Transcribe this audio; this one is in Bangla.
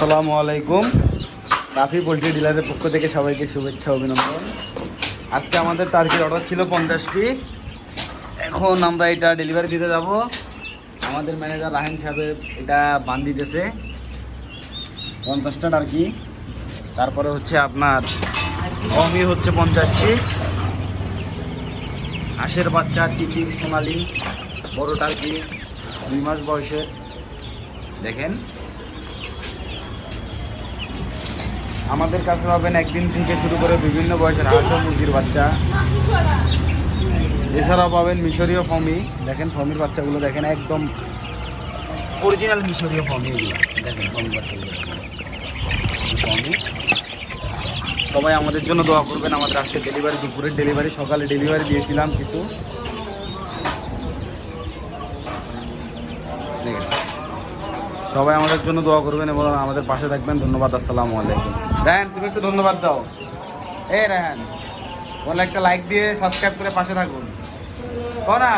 আসসালামু আলাইকুম। রাফি পোলট্রি ডিলারের পক্ষ থেকে সবাইকে শুভেচ্ছা অভিনন্দন। আজকে আমাদের টার্কির অর্ডার ছিল 50 পিস। এখন আমরা এটা ডেলিভারি দিতে যাব। আমাদের ম্যানেজার রাহেন সাহেব এটা বান দিতেছে 50টা টার্কি। তারপরে হচ্ছে আপনার কমই হচ্ছে 50 পিস। হাঁসের বাচ্চা, টিকি, সোনালি, বড় টার্কি 2 মাস বয়সের। দেখেন আমাদের কাছে পাবেন একদিন থেকে শুরু করে বিভিন্ন বয়সের হাঁস ও মুরগির বাচ্চা। এছাড়াও পাবেন মিশরীয় ফমি। দেখেন ফমির বাচ্চাগুলো দেখেন, একদম অরিজিনাল মিশরীয় ফমি। দেখেন ফমির বাচ্চাগুলো ফমি। সবাই আমাদের জন্য দোয়া করবেন। আমাদের আজকে ডেলিভারি, দুপুরের ডেলিভারি, সকালে ডেলিভারি দিয়েছিলাম কিছু। দেখেন সবাই আমাদের জন্য দোয়া করবেন এবং আমাদের পাশে থাকবেন। ধন্যবাদ। আসসালামু আলাইকুম। রায়হান, তুমি একটু ধন্যবাদ দাও। রায়হান বলে একটা লাইক দিয়ে সাবস্ক্রাইব করে পাশে থাকুন। না